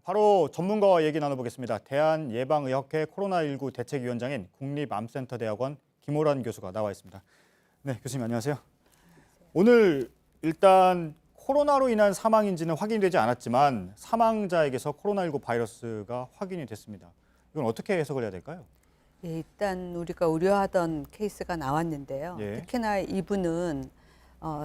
바로 전문가와 얘기 나눠보겠습니다. 대한예방의학회 코로나19 대책위원장인 국립암센터대학원 김호란 교수가 나와 있습니다. 네, 교수님 안녕하세요. 오늘 일단 코로나로 인한 사망인지는 확인되지 않았지만 사망자에게서 코로나19 바이러스가 확인이 됐습니다. 이건 어떻게 해석을 해야 될까요? 예, 일단 우리가 우려하던 케이스가 나왔는데요. 예. 특히나 이분은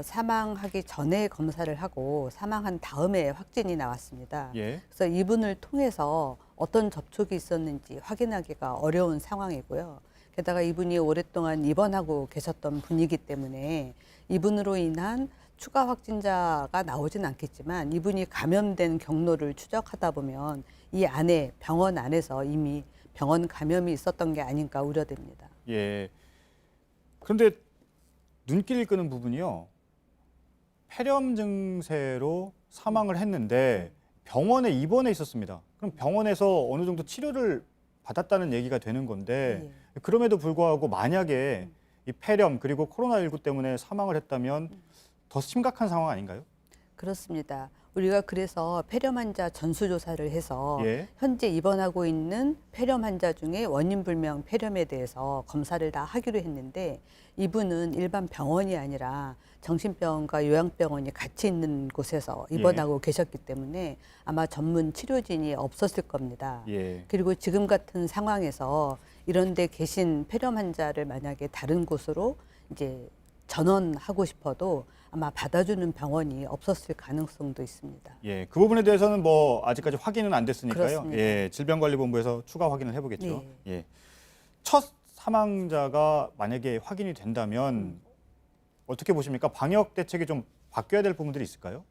사망하기 전에 검사를 하고 사망한 다음에 확진이 나왔습니다. 예. 그래서 이분을 통해서 어떤 접촉이 있었는지 확인하기가 어려운 상황이고요. 게다가 이분이 오랫동안 입원하고 계셨던 분이기 때문에 이분으로 인한 추가 확진자가 나오진 않겠지만 이분이 감염된 경로를 추적하다 보면 이 안에 병원 안에서 이미 병원 감염이 있었던 게 아닌가 우려됩니다. 예. 그런데 눈길을 끄는 부분이요. 폐렴 증세로 사망을 했는데 병원에 입원해 있었습니다. 그럼 병원에서 어느 정도 치료를 받았다는 얘기가 되는 건데 그럼에도 불구하고 만약에 이 폐렴 그리고 코로나19 때문에 사망을 했다면 더 심각한 상황 아닌가요? 그렇습니다. 우리가 그래서 폐렴 환자 전수조사를 해서 예. 현재 입원하고 있는 폐렴 환자 중에 원인 불명 폐렴에 대해서 검사를 다 하기로 했는데 이분은 일반 병원이 아니라 정신병원과 요양병원이 같이 있는 곳에서 입원하고 계셨기 때문에 아마 전문 치료진이 없었을 겁니다. 예. 그리고 지금 같은 상황에서 이런 데 계신 폐렴 환자를 만약에 다른 곳으로 이제 전원하고 싶어도 아마 받아주는 병원이 없었을 가능성도 있습니다. 예, 그 부분에 대해서는 뭐 아직까지 확인은 안 됐으니까요. 그렇습니다. 예, 질병관리본부에서 추가 확인을 해보겠죠. 예. 첫 사망자가 만약에 확인이 된다면 어떻게 보십니까? 방역 대책이 좀 바뀌어야 될 부분들이 있을까요?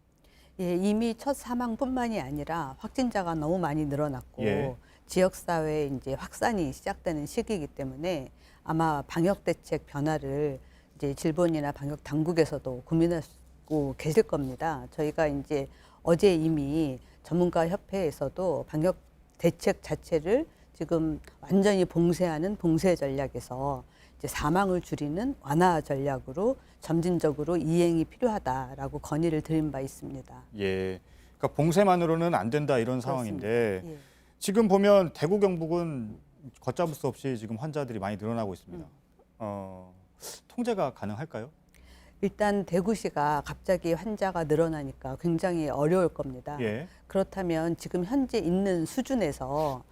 예, 이미 첫 사망뿐만이 아니라 확진자가 너무 많이 늘어났고 예. 지역사회에 이제 확산이 시작되는 시기이기 때문에 아마 방역 대책 변화를 이제 질본이나 방역 당국에서도 고민하고 계실 겁니다. 저희가 이제 어제 이미 전문가 협회에서도 방역 대책 자체를 지금 완전히 봉쇄하는 봉쇄 전략에서 이제 사망을 줄이는 완화 전략으로 점진적으로 이행이 필요하다라고 건의를 드린 바 있습니다. 예, 그러니까 봉쇄만으로는 안 된다 이런 그렇습니다. 상황인데 예. 지금 보면 대구 경북은 걷잡을 수 없이 지금 환자들이 많이 늘어나고 있습니다. 통제가 가능할까요? 일단 대구시가 갑자기 환자가 늘어나니까 굉장히 어려울 겁니다. 예. 그렇다면 지금 현재 있는 수준에서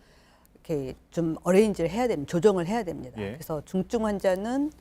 이렇게 좀 어레인지를 해야 됩니다. 조정을 해야 됩니다. 예. 그래서 중증 환자는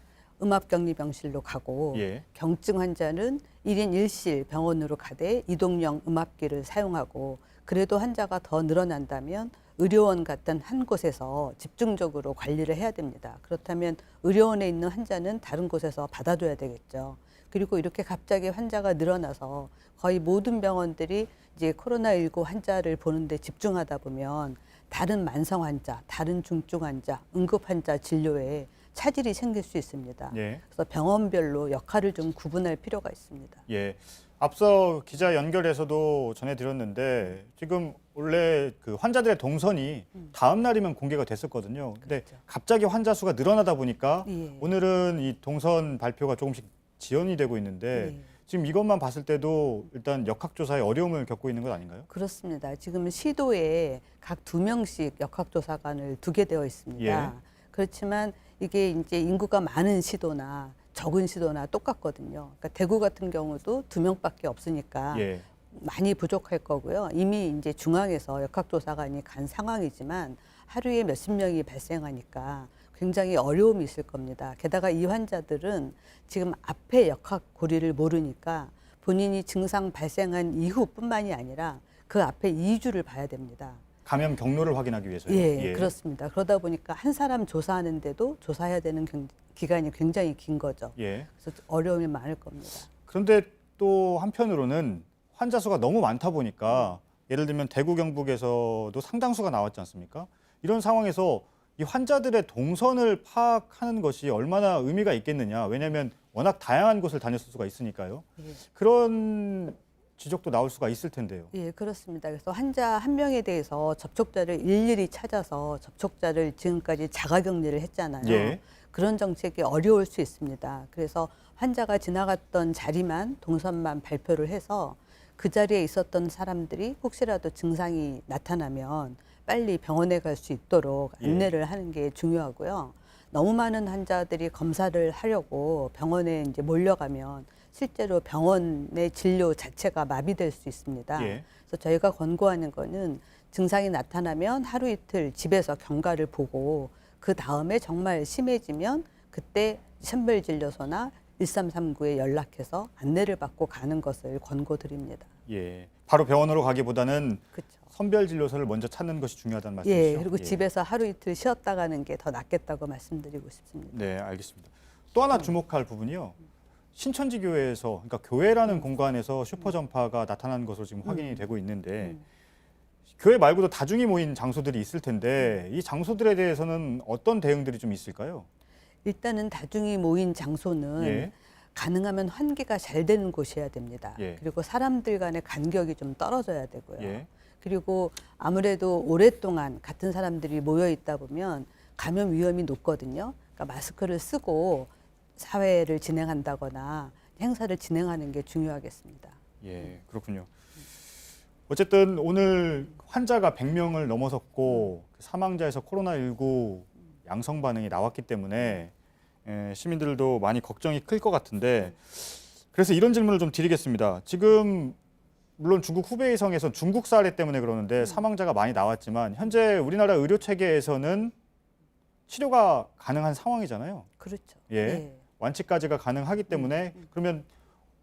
음압격리병실로 가고 예. 경증 환자는 1인 1실 병원으로 가되 이동형 음압기를 사용하고 그래도 환자가 더 늘어난다면 의료원 같은 한 곳에서 집중적으로 관리를 해야 됩니다. 그렇다면 의료원에 있는 환자는 다른 곳에서 받아줘야 되겠죠. 그리고 이렇게 갑자기 환자가 늘어나서 거의 모든 병원들이 이제 코로나19 환자를 보는데 집중하다 보면 다른 만성 환자, 다른 중증 환자, 응급 환자 진료에 차질이 생길 수 있습니다. 예. 그래서 병원별로 역할을 좀 구분할 필요가 있습니다. 예. 앞서 기자 연결에서도 전해드렸는데 지금 원래 그 환자들의 동선이 다음 날이면 공개가 됐었거든요. 근데 그렇죠. 갑자기 환자 수가 늘어나다 보니까 예. 오늘은 이 동선 발표가 조금씩 지연이 되고 있는데 예. 지금 이것만 봤을 때도 일단 역학조사에 어려움을 겪고 있는 것 아닌가요? 그렇습니다. 지금 시도에 각 2명씩 역학조사관을 두게 되어 있습니다. 예. 그렇지만 이게 이제 인구가 많은 시도나 적은 시도나 똑같거든요. 그러니까 대구 같은 경우도 2명밖에 없으니까 예. 많이 부족할 거고요. 이미 이제 중앙에서 역학조사관이 간 상황이지만 하루에 몇십 명이 발생하니까 굉장히 어려움이 있을 겁니다. 게다가 이 환자들은 지금 앞에 역학 고리를 모르니까 본인이 증상 발생한 이후뿐만이 아니라 그 앞에 2주를 봐야 됩니다. 감염 경로를 확인하기 위해서요. 예, 그렇습니다. 그러다 보니까 한 사람 조사하는데도 조사해야 되는 기간이 굉장히 긴 거죠. 예. 그래서 어려움이 많을 겁니다. 그런데 또 한편으로는 환자 수가 너무 많다 보니까 예를 들면 대구 경북에서도 상당수가 나왔지 않습니까? 이런 상황에서 이 환자들의 동선을 파악하는 것이 얼마나 의미가 있겠느냐. 왜냐하면 워낙 다양한 곳을 다녔을 수가 있으니까요. 예. 그런 지적도 나올 수가 있을 텐데요. 예, 그렇습니다. 그래서 환자 한 명에 대해서 접촉자를 일일이 찾아서 접촉자를 지금까지 자가격리를 했잖아요. 예. 그런 정책이 어려울 수 있습니다. 그래서 환자가 지나갔던 자리만 동선만 발표를 해서 그 자리에 있었던 사람들이 혹시라도 증상이 나타나면 빨리 병원에 갈 수 있도록 예. 안내를 하는 게 중요하고요. 너무 많은 환자들이 검사를 하려고 병원에 이제 몰려가면 실제로 병원의 진료 자체가 마비될 수 있습니다. 예. 그래서 저희가 권고하는 거는 증상이 나타나면 하루 이틀 집에서 경과를 보고 그 다음에 정말 심해지면 그때 선별진료소나 1339에 연락해서 안내를 받고 가는 것을 권고드립니다. 예. 바로 병원으로 가기보다는 그렇죠. 선별 진료소를 먼저 찾는 것이 중요하다는 말씀이시죠? 예, 그리고 집에서 하루 이틀 쉬었다 가는 게 더 낫겠다고 말씀드리고 싶습니다. 네, 알겠습니다. 또 하나 주목할 부분이요. 신천지 교회에서, 그러니까 교회라는 공간에서 슈퍼 전파가 나타난 것으로 지금 확인이 되고 있는데 교회 말고도 다중이 모인 장소들이 있을 텐데 이 장소들에 대해서는 어떤 대응들이 좀 있을까요? 일단은 다중이 모인 장소는 예. 가능하면 환기가 잘 되는 곳이어야 됩니다. 예. 그리고 사람들 간의 간격이 좀 떨어져야 되고요. 예. 그리고 아무래도 오랫동안 같은 사람들이 모여 있다 보면 감염 위험이 높거든요. 그러니까 마스크를 쓰고 사회를 진행한다거나 행사를 진행하는 게 중요하겠습니다. 예, 그렇군요. 어쨌든 오늘 환자가 100명을 넘어섰고 사망자에서 코로나19 양성 반응이 나왔기 때문에 시민들도 많이 걱정이 클 것 같은데 그래서 이런 질문을 좀 드리겠습니다. 지금 물론 중국 후베이성에서 중국 사례 때문에 그러는데 사망자가 많이 나왔지만 현재 우리나라 의료 체계에서는 치료가 가능한 상황이잖아요. 그렇죠. 예. 완치까지가 가능하기 때문에 그러면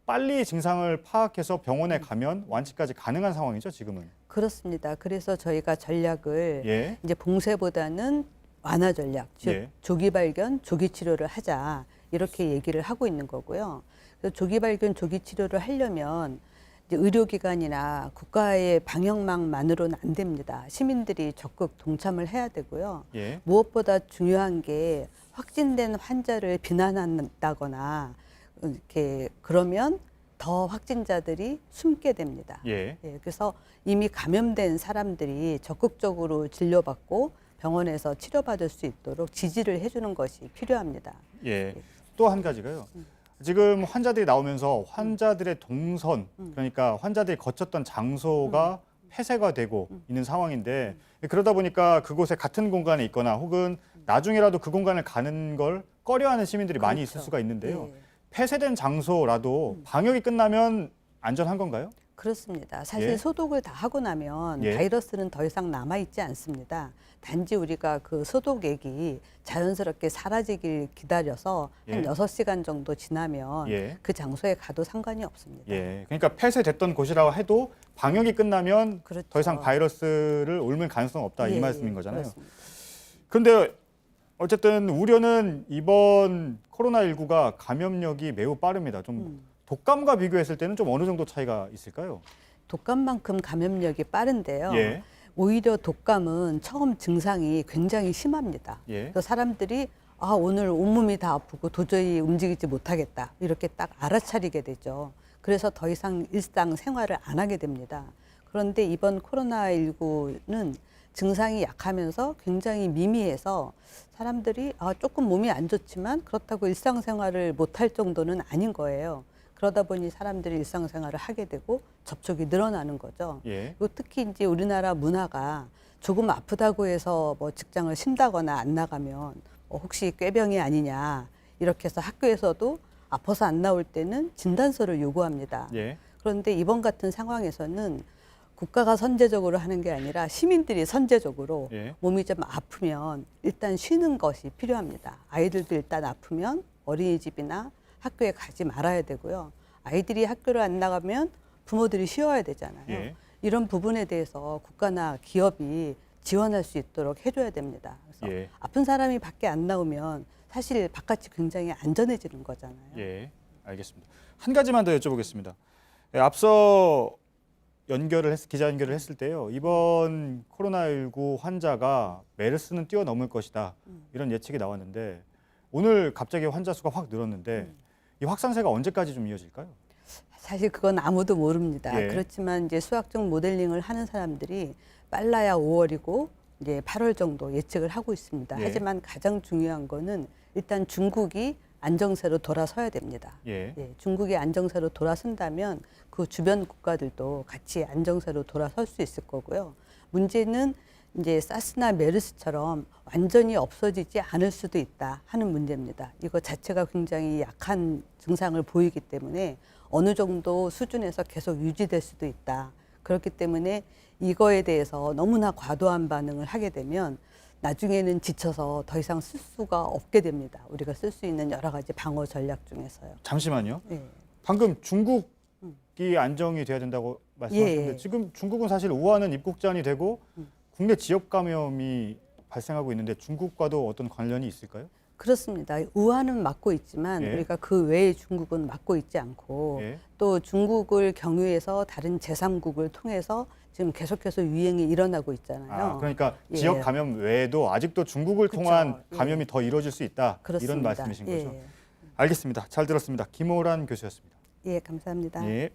빨리 증상을 파악해서 병원에 가면 완치까지 가능한 상황이죠, 지금은. 그렇습니다. 그래서 저희가 전략을 예. 이제 봉쇄보다는 완화 전략, 즉 예. 조기 발견, 조기 치료를 하자 이렇게 얘기를 하고 있는 거고요. 그래서 조기 발견, 조기 치료를 하려면 이제 의료기관이나 국가의 방역망만으로는 안 됩니다. 시민들이 적극 동참을 해야 되고요. 예. 무엇보다 중요한 게 확진된 환자를 비난한다거나 이렇게 그러면 더 확진자들이 숨게 됩니다. 예. 예, 그래서 이미 감염된 사람들이 적극적으로 진료받고 병원에서 치료받을 수 있도록 지지를 해주는 것이 필요합니다. 예. 또 한 가지가요. 지금 환자들이 나오면서 환자들의 동선, 그러니까 환자들이 거쳤던 장소가 폐쇄가 되고 있는 상황인데 그러다 보니까 그곳에 같은 공간에 있거나 혹은 나중에라도 그 공간을 가는 걸 꺼려하는 시민들이 많이 있을 그렇죠. 수가 있는데요. 예. 폐쇄된 장소라도 방역이 끝나면 안전한 건가요? 그렇습니다. 사실 예. 소독을 다 하고 나면 예. 바이러스는 더 이상 남아있지 않습니다. 단지 우리가 그 소독액이 자연스럽게 사라지길 기다려서 한 예. 6시간 정도 지나면 예. 그 장소에 가도 상관이 없습니다. 예. 그러니까 폐쇄됐던 곳이라고 해도 방역이 끝나면 그렇죠. 더 이상 바이러스를 옮을 가능성 없다 이 예, 말씀인 거잖아요. 그렇습니다. 그런데 어쨌든 우려는 이번 코로나19가 감염력이 매우 빠릅니다. 좀 독감과 비교했을 때는 좀 어느 정도 차이가 있을까요? 독감만큼 감염력이 빠른데요. 예. 오히려 독감은 처음 증상이 굉장히 심합니다. 예. 그래서 사람들이 아, 오늘 온몸이 다 아프고 도저히 움직이지 못하겠다. 이렇게 딱 알아차리게 되죠. 그래서 더 이상 일상 생활을 안 하게 됩니다. 그런데 이번 코로나19는 증상이 약하면서 굉장히 미미해서 사람들이 아, 조금 몸이 안 좋지만 그렇다고 일상생활을 못할 정도는 아닌 거예요. 그러다 보니 사람들이 일상생활을 하게 되고 접촉이 늘어나는 거죠. 예. 그리고 특히 이제 우리나라 문화가 조금 아프다고 해서 뭐 직장을 쉰다거나 안 나가면 혹시 꾀병이 아니냐 이렇게 해서 학교에서도 아파서 안 나올 때는 진단서를 요구합니다. 예. 그런데 이번 같은 상황에서는 국가가 선제적으로 하는 게 아니라 시민들이 선제적으로 예. 몸이 좀 아프면 일단 쉬는 것이 필요합니다. 아이들도 일단 아프면 어린이집이나 학교에 가지 말아야 되고요. 아이들이 학교를 안 나가면 부모들이 쉬어야 되잖아요. 예. 이런 부분에 대해서 국가나 기업이 지원할 수 있도록 해줘야 됩니다. 그래서 예. 아픈 사람이 밖에 안 나오면 사실 바깥이 굉장히 안전해지는 거잖아요. 예. 알겠습니다. 한 가지만 더 여쭤보겠습니다. 예, 앞서 기자 연결을 했을 때요. 이번 코로나19 환자가 메르스는 뛰어넘을 것이다. 이런 예측이 나왔는데 오늘 갑자기 환자 수가 확 늘었는데 이 확산세가 언제까지 좀 이어질까요? 사실 그건 아무도 모릅니다. 예. 그렇지만 이제 수학적 모델링을 하는 사람들이 빨라야 5월이고 이제 8월 정도 예측을 하고 있습니다. 예. 하지만 가장 중요한 거는 일단 중국이 안정세로 돌아서야 됩니다. 예. 예, 중국이 안정세로 돌아선다면 그 주변 국가들도 같이 안정세로 돌아설 수 있을 거고요. 문제는 이제 사스나 메르스처럼 완전히 없어지지 않을 수도 있다 하는 문제입니다. 이거 자체가 굉장히 약한 증상을 보이기 때문에 어느 정도 수준에서 계속 유지될 수도 있다. 그렇기 때문에 이거에 대해서 너무나 과도한 반응을 하게 되면 나중에는 지쳐서 더 이상 쓸 수가 없게 됩니다. 우리가 쓸 수 있는 여러 가지 방어 전략 중에서요. 잠시만요. 예. 방금 중국이 안정이 돼야 된다고 말씀하셨는데 예. 지금 중국은 사실 우한은 입국 제한이 되고 국내 지역 감염이 발생하고 있는데 중국과도 어떤 관련이 있을까요? 그렇습니다. 우한은 막고 있지만 예. 우리가 그 외에 중국은 막고 있지 않고 예. 또 중국을 경유해서 다른 제3국을 통해서 지금 계속해서 유행이 일어나고 있잖아요. 그러니까 예. 지역 감염 외에도 아직도 중국을 그쵸. 통한 예. 감염이 더 이루어질 수 있다. 그렇습니다. 이런 말씀이신 거죠? 예. 알겠습니다. 잘 들었습니다. 김호란 교수였습니다. 예, 감사합니다. 예.